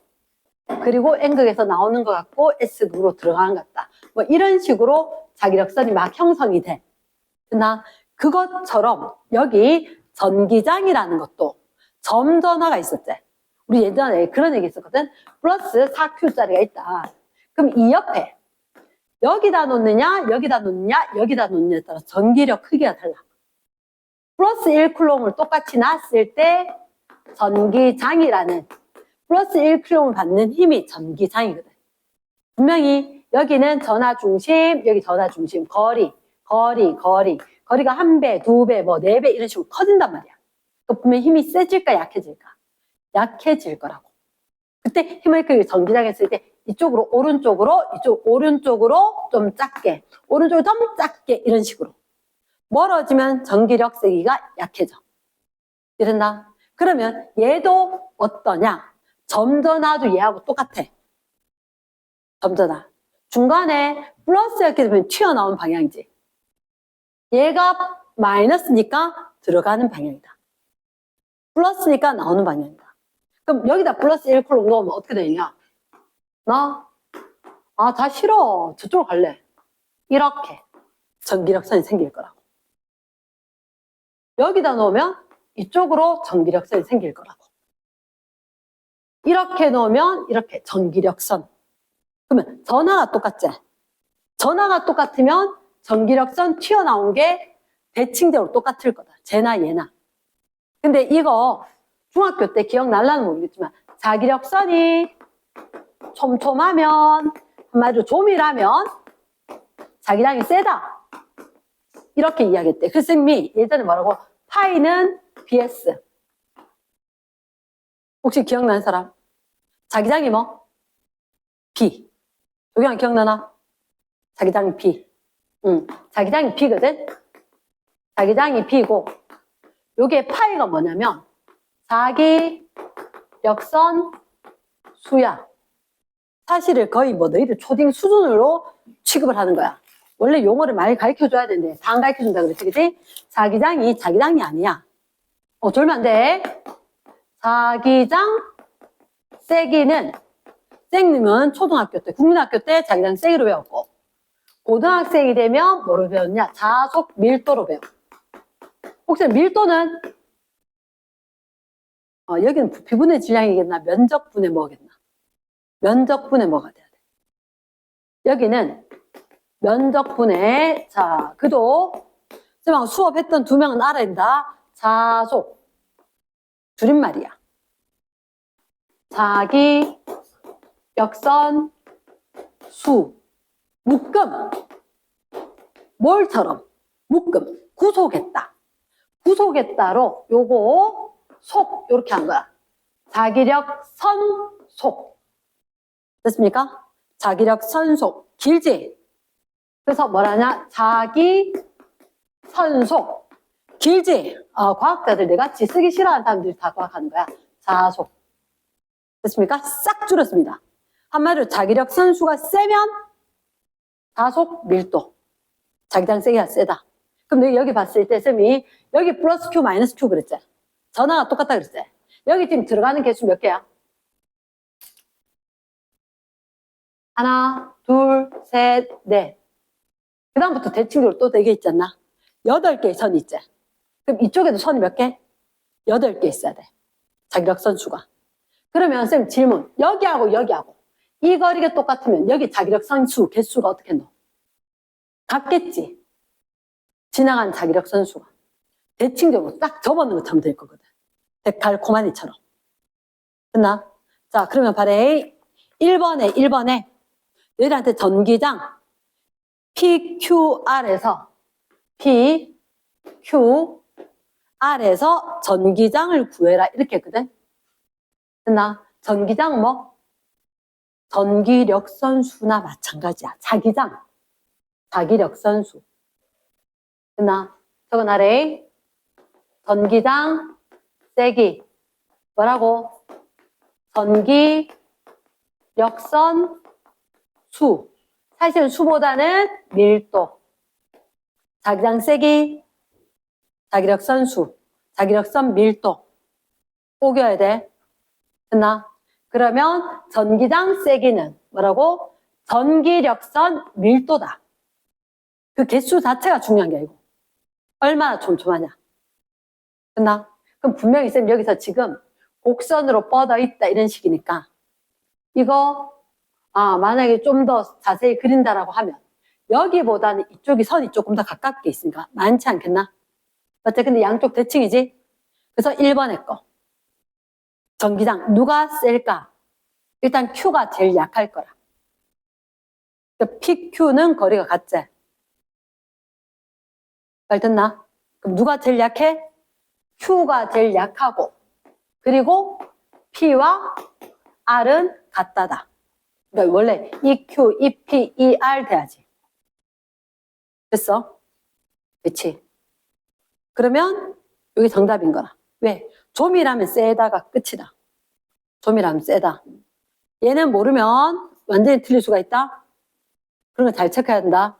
그리고 N극에서 나오는 것 같고 S극으로 들어가는 것 같다. 뭐 이런 식으로 자기력선이 막 형성이 돼. 그러나 그것처럼 여기 전기장이라는 것도 점전화가 있었지. 우리 예전에 그런 얘기 있었거든. 플러스 4Q짜리가 있다. 그럼 이 옆에 여기다 놓느냐, 여기다 놓느냐, 여기다 놓느냐에 따라 전기력 크기가 달라. 플러스 1쿨롱을 똑같이 놨을 때 전기장이라는 플러스 1쿨롱을 받는 힘이 전기장이거든. 분명히 여기는 전하 중심, 여기 전하 중심, 거리가 1배, 2배, 뭐 4배 이런 식으로 커진단 말이야. 분명히 힘이 세질까 약해질까? 약해질 거라고. 그때 힘을 전기장 했을 때 이쪽으로 오른쪽으로 좀 작게, 오른쪽으로 좀 작게 이런 식으로. 멀어지면 전기력 세기가 약해져. 이랬나? 그러면 얘도 어떠냐? 점전화도 얘하고 똑같아. 점전화. 중간에 플러스 이렇게 되면 튀어나오는 방향이지. 얘가 마이너스니까 들어가는 방향이다. 플러스니까 나오는 방향이다. 그럼 여기다 플러스 1쿨롱 넣으면 어떻게 되냐? 다 싫어. 저쪽으로 갈래. 이렇게 전기력선이 생길 거라고. 여기다 놓으면 이쪽으로 전기력선이 생길 거라고. 이렇게 놓으면 이렇게 전기력선. 그러면 전하가 똑같지? 전하가 똑같으면 전기력선 튀어나온 게 대칭적으로 똑같을 거다. 쟤나 얘나. 근데 이거 중학교 때 기억날라는 모르겠지만 자기력선이 촘촘하면 한마디로 조밀하면 자기장이 세다. 이렇게 이야기했대. 그 선생님이 예전에 뭐라고? 파이는 BS. 혹시 기억나는 사람? 자기장이 뭐? B. 여기 기억나나? 자기장이 B. 자기장이 B거든? 자기장이 B고 요게 파이가 뭐냐면 자기력선 수야. 사실을 거의 뭐 너희들 초딩 수준으로 취급을 하는 거야. 원래 용어를 많이 가르쳐줘야 되는데 다 안 가르쳐준다 그랬지, 그치? 자기장이 아니야. 졸면 안 돼. 자기장 세기는 쌩님은 초등학교 때, 국민학교 때 자기장 세기로 배웠고, 고등학생이 되면 뭐로 배웠냐? 자속 밀도로 배워. 혹시 밀도는 여기는 부피분의 질량이겠나? 면적분의 뭐겠나? 면적분의 뭐가 돼야 돼? 여기는 면적분의, 자, 그도 수업했던 두 명은 알아야 된다. 자속, 줄임말이야. 자기, 역선, 수, 묶음. 뭘처럼? 묶음. 구속했다. 구속했다로 요거 속 요렇게 한 거야. 자기력 선속. 됐습니까? 자기력 선속. 길지? 그래서 뭐라냐? 자기 선속. 길지? 과학자들 내같이 쓰기 싫어하는 사람들이 다 과학하는 거야. 자속. 됐습니까? 싹 줄였습니다. 한마디로 자기력 선수가 세면 자속 밀도. 자기장 세기가 세다. 그럼 여기 봤을 때 쌤이 여기 플러스 Q 마이너스 Q 그랬지? 전화가 똑같다 그랬지? 여기 지금 들어가는 개수 몇 개야? 하나, 둘, 셋, 넷. 그 다음부터 대칭으로 또 4개 있지 않나? 8개의 선이 있지? 그럼 이쪽에도 선이 몇 개? 8개 있어야 돼. 자기력 선수가. 그러면 쌤 질문. 여기하고 여기하고 이 거리가 똑같으면 여기 자기력 선수 개수가 어떻게 넣어? 같겠지. 지나간 자기력 선수가. 대칭적으로 딱 접어넣는 것처럼 될 거거든. 데칼코마니처럼. 됐나? 자, 그러면 바래 1번에 너희들한테 전기장 PQR에서 전기장을 구해라 이렇게 했거든. 됐나? 전기장 뭐? 전기력 선수나 마찬가지야. 자기력 선수. 됐나? 저거 나래. 전기장 세기. 뭐라고? 전기력선 수. 사실은 수보다는 밀도. 자기장 세기. 자기력선 수. 자기력선 밀도. 꼬겨야 돼. 됐나? 그러면 전기장 세기는 뭐라고? 전기력선 밀도다. 그 개수 자체가 중요한 게 아니고 얼마나 촘촘하냐. 됐나? 그럼 분명히 쌤 여기서 지금 곡선으로 뻗어 있다 이런 식이니까 이거 만약에 좀 더 자세히 그린다라고 하면 여기보다는 이쪽이 선이 조금 더 가깝게 있으니까 많지 않겠나? 맞지? 근데 양쪽 대칭이지? 그래서 1번의 거 전기장 누가 셀까? 일단 Q가 제일 약할 거라. PQ는 거리가 같지? 잘 됐나? 그럼 누가 제일 약해? Q가 제일 약하고 그리고 P와 R은 같다다. 그러니까 원래 EQ, EP, ER 돼야지. 됐어? 그치? 그러면 여기 정답인 거라. 왜? 좀이라면 세다가 끝이다. 좀이라면 세다. 얘는 모르면 완전히 틀릴 수가 있다. 그런 거 잘 체크해야 된다.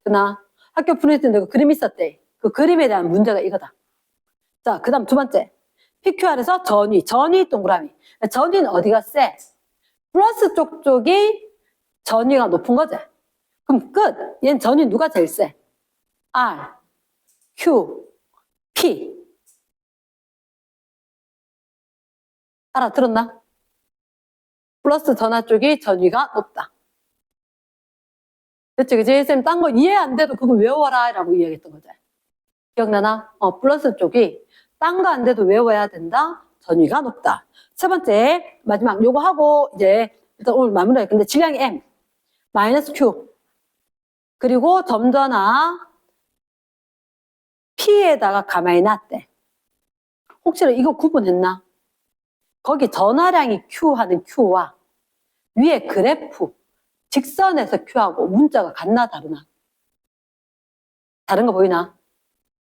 그나 학교 보낼 때 내가 그림 있었대. 그 그림에 대한 문제가 이거다. 자, 그 다음 두 번째. PQR에서 전위 동그라미. 전위는 어디가 세? 플러스 쪽이 전위가 높은 거지. 그럼 끝. 얘는 전위 누가 제일 세? R, Q, P. 알아들었나? 플러스 전화 쪽이 전위가 높다. 됐지, 그치? 쌤, 딴 거 이해 안 돼도 그거 외워라. 라고 이야기했던 거지. 기억나나? 플러스 쪽이 딴 거 안 돼도 외워야 된다. 전위가 높다. 세 번째, 마지막 요거 하고 이제 일단 오늘 마무리할 건데 질량이 M, 마이너스 Q. 그리고 점전화 P에다가 가만히 놨대. 혹시 이거 구분했나? 거기 전화량이 Q 하는 Q와 위에 그래프, 직선에서 Q하고 문자가 같나 다르나? 다른 거 보이나?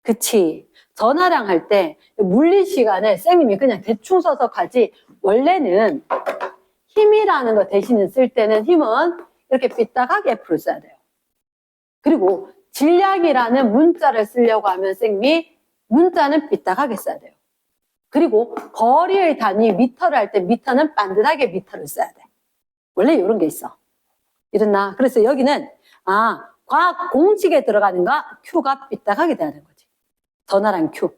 그치. 전화량 할 때 물리 시간에 쌤님이 그냥 대충 써서 가지 원래는 힘이라는 거 대신에 쓸 때는 힘은 이렇게 삐딱하게 F를 써야 돼요. 그리고 질량이라는 문자를 쓰려고 하면 쌤이 문자는 삐딱하게 써야 돼요. 그리고 거리의 단위 미터를 할 때 미터는 반듯하게 미터를 써야 돼. 원래 이런 게 있어. 이랬나? 그래서 여기는 과학 공식에 들어가는가 Q가 삐딱하게 돼야 되는 거지. 전하랑 Q.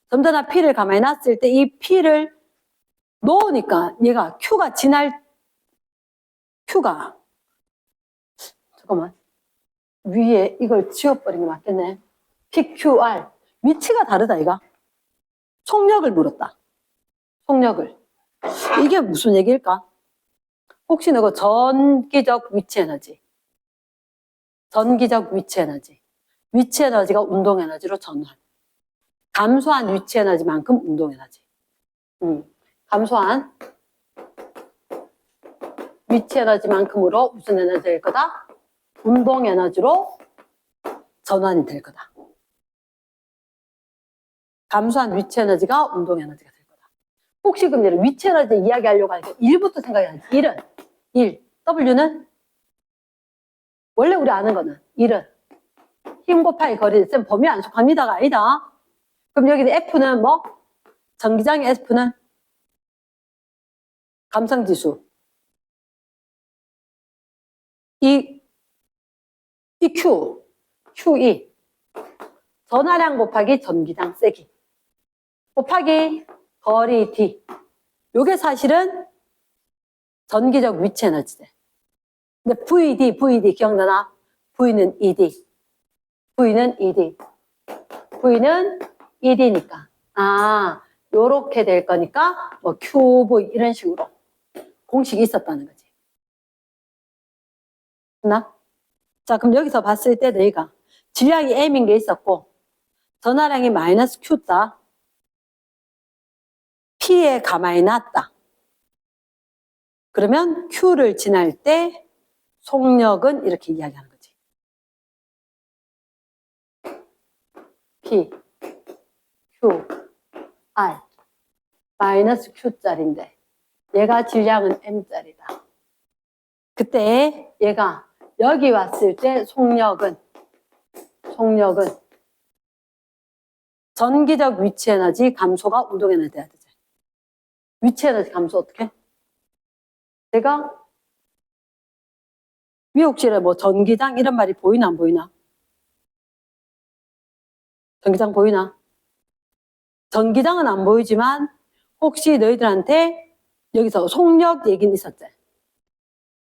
점전화 P를 가만히 놨을 때 이 P를 놓으니까 얘가 Q가 잠깐만, 위에 이걸 지워버린 게 맞겠네. PQR 위치가 다르다 이가. 속력을 물었다. 속력을. 이게 무슨 얘기일까? 혹시 너가 전기적 위치 에너지. 전기적 위치 에너지. 위치 에너지가 운동 에너지로 전환. 감소한 위치 에너지만큼 운동 에너지. 감소한 위치 에너지만큼으로 무슨 에너지가 될 거다? 운동 에너지로 전환이 될 거다. 감소한 위치 에너지가 운동 에너지가 될 거다. 혹시 그럼 얘를 위치 에너지 이야기하려고 하니까 1부터 생각해야지. 1은 1. W는 원래 우리 아는 거는 1은 힘 곱하기 거리. 쌤 범위 안 속합니다가 아니다. 그럼 여기는 F는 뭐? 전기장의 F는 감성지수. 이 QE 전하량 곱하기 전기장 세기 곱하기 거리 D. 요게 사실은 전기적 위치 에너지대. 근데 VD 기억나나? V는 ED. V는 ED니까. 요렇게 될 거니까 뭐 QV 이런 식으로 공식이 있었다는 거지. 됐나? 자, 그럼 여기서 봤을 때 너희가 질량이 M인 게 있었고 전하량이 마이너스 Q다. P에 가만히 놨다. 그러면 Q를 지날 때 속력은 이렇게 이야기하는 거지. P, Q, R 마이너스 Q짜리인데 얘가 질량은 M짜리다. 그때 얘가 여기 왔을 때 속력은 전기적 위치 에너지 감소가 운동 에너지 돼야 되지. 위치 에너지 감소 어떻게? 내가 위에 혹시 뭐 전기장 이런 말이 보이나 안 보이나? 전기장 보이나? 전기장은 안 보이지만 혹시 너희들한테 여기서 속력 얘기는 있었지?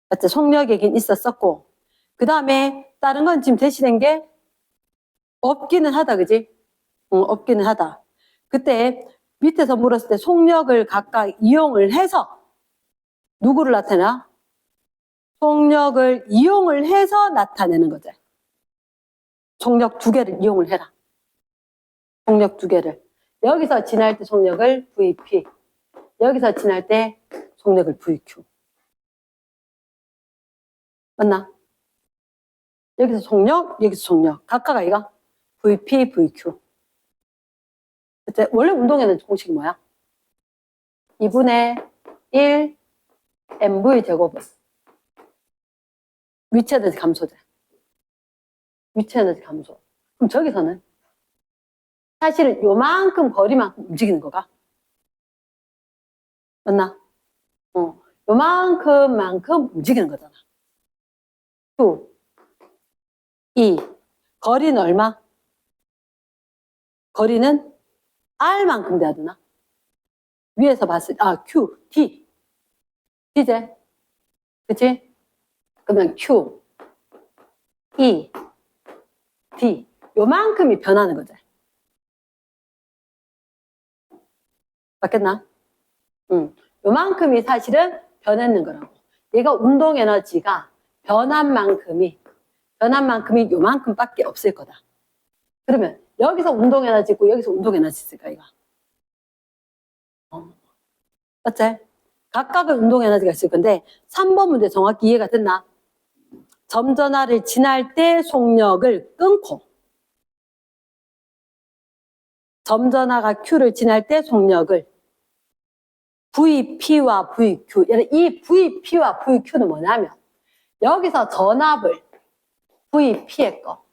맞지? 속력 얘기는 있었었고 그 다음에 다른 건 지금 대시된 게 없기는 하다, 그지? 없기는 하다. 그때 밑에서 물었을 때 속력을 각각 이용을 해서 누구를 나타내나? 속력을 이용을 해서 나타내는 거지. 속력 두 개를 이용을 해라. 속력 두 개를. 여기서 지날 때 속력을 VP, 여기서 지날 때 속력을 VQ. 맞나? 여기서 속력, 여기서 속력. 각각 아이가 VP, VQ. 그때 원래 운동에는 공식이 뭐야? 2분의 1 mv 제곱은 위치 에너지 감소돼. 위치 에너지 감소. 그럼 저기서는 사실 요만큼 거리만큼 움직이는 거가 맞나? 요만큼만큼 움직이는 거잖아. Q, E. 거리는 얼마? 거리는 R만큼 돼야 되나? 위에서 봤을 때, Q, D. D제? 그치? 그러면 Q, E, D. 요만큼이 변하는 거지. 맞겠나? 요만큼이 사실은 변했는 거라고. 얘가 운동 에너지가 변한 만큼이 요만큼밖에 없을 거다. 그러면 여기서 운동 에너지 있고 여기서 운동 에너지 있을까, 이거? 맞지? 각각의 운동 에너지가 있을 건데 3번 문제 정확히 이해가 됐나? 점전화를 지날 때 속력을 끊고 점전화가 Q를 지날 때 속력을 VP와 VQ. 이 VP와 VQ는 뭐냐면 여기서 전압을 VP의 거,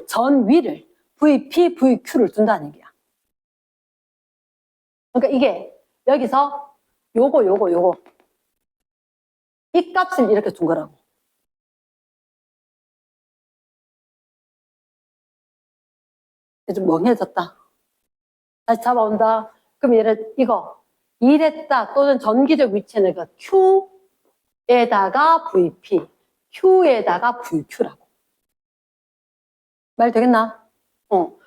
전위를 VP, VQ를 둔다는 얘기야. 그러니까 이게 여기서 요거 이 값을 이렇게 준 거라고. 좀 멍해졌다. 다시 잡아온다. 그럼 얘를 이거 이랬다 또는 전기적 위치는 그 Q에다가 VP, Q에다가 VQ라고. 말 되겠나?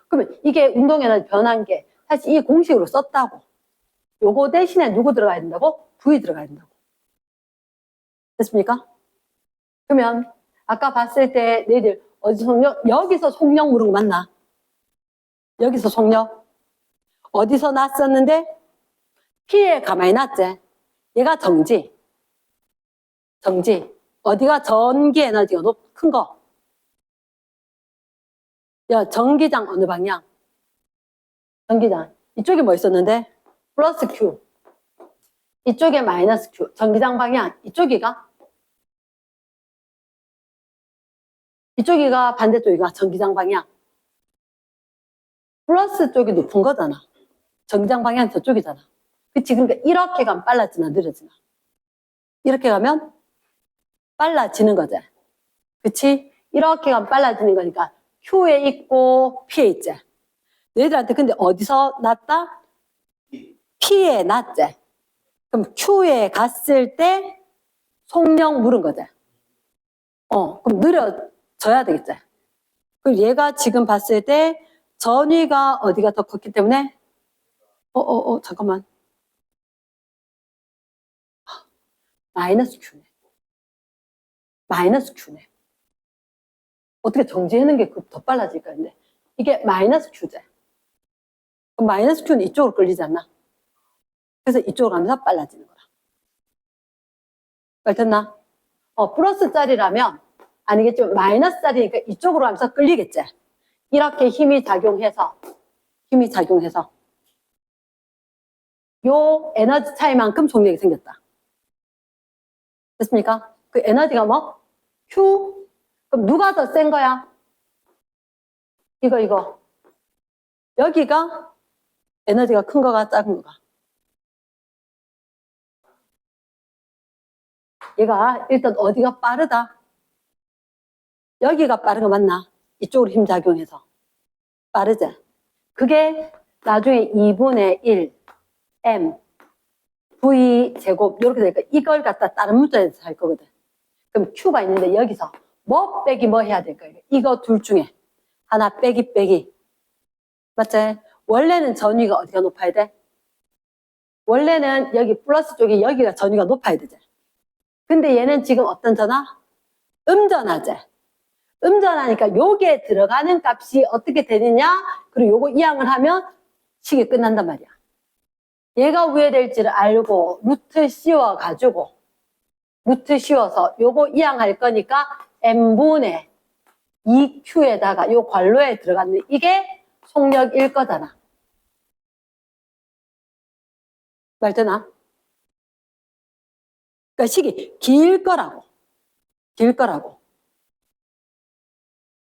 그러면 이게 운동에너지 변한 게 사실 이 공식으로 썼다고. 요거 대신에 누구 들어가야 된다고? V 들어가야 된다고. 됐습니까? 그러면 아까 봤을 때 너희들 어디서 속력? 여기서 속력 물은 거 맞나? 여기서 속력. 어디서 났었는데? P에 가만히 놨지. 얘가 정지. 어디가 전기 에너지가 큰 거? 야, 전기장 어느 방향? 전기장. 이쪽에 뭐 있었는데? 플러스 Q. 이쪽에 마이너스 Q. 전기장 방향. 이쪽이가 반대쪽이가 전기장 방향. 플러스 쪽이 높은 거잖아. 전기장 방향 저쪽이잖아. 그치? 그러니까 이렇게 가면 빨라지나 느려지나? 이렇게 가면 빨라지는 거지. 그치? 이렇게 가면 빨라지는 거니까 Q에 있고 P에 있지. 너희들한테 근데 어디서 났다? P에 났지. 그럼 Q에 갔을 때 속력 물은 거지. 그럼 느려져야 되겠지. 그럼 얘가 지금 봤을 때 전위가 어디가 더 컸기 때문에 잠깐만. 마이너스 Q네. 어떻게 정지하는 게 더 빨라질까? 근데 이게 마이너스 Q제. 그럼 마이너스 Q는 이쪽으로 끌리지 않나? 그래서 이쪽으로 가면서 빨라지는 거라. 말 됐나? 플러스 짜리라면 아니겠지만 마이너스 짜리니까 이쪽으로 하면서 끌리겠지. 이렇게 힘이 작용해서 요 에너지 차이만큼 속력이 생겼다. 됐습니까? 그 에너지가 뭐? Q? 그럼 누가 더 센 거야? 이거. 여기가 에너지가 큰 거가 작은 거가? 얘가 일단 어디가 빠르다? 여기가 빠른 거 맞나? 이쪽으로 힘 작용해서. 빠르지? 그게 나중에 2분의 1 M V 제곱 이렇게 되니까 이걸 갖다 다른 문자에서 할 거거든. 그럼 Q가 있는데 여기서 뭐 빼기 뭐 해야 될까? 이거 둘 중에 하나 빼기. 맞지? 원래는 전위가 어디가 높아야 돼? 원래는 여기 플러스 쪽이 여기가 전위가 높아야 되지. 근데 얘는 지금 어떤 전화? 음전하지. 음전하니까 요게 들어가는 값이 어떻게 되느냐? 그리고 요거 이항을 하면 식이 끝난단 말이야. 얘가 왜 될지를 알고 루트 씌워서 요거 이항할 거니까 n분의 2q에다가 요 괄호에 들어갔는 이게 속력일 거잖아. 말 되나? 그러니까 식이 길 거라고.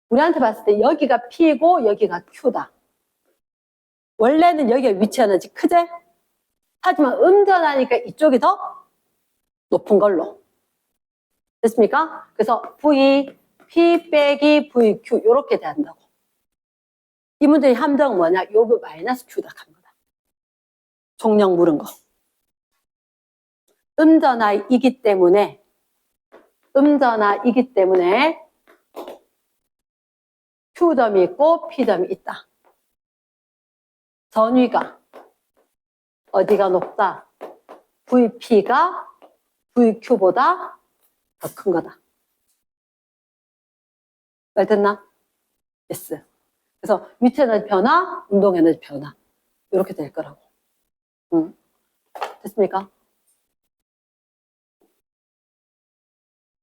우리한테 봤을 때 여기가 P고 여기가 Q다. 원래는 여기가 위치 에너지 크지? 하지만 음전하니까 이쪽이 더 높은 걸로. 됐습니까? 그래서 V, P 빼기 VQ 이렇게 돼야한다고. 이 문제의 함정은 뭐냐? 요거 마이너스 Q다 간 거다. 속력 물은 거. 음전하이기 때문에 Q점이 있고 P점이 있다. 전위가 어디가 높다? VP가 VQ보다 더 큰 거다. 말 됐나? yes. 그래서 위치 에너지 변화, 운동 에너지 변화 이렇게 될 거라고. 됐습니까?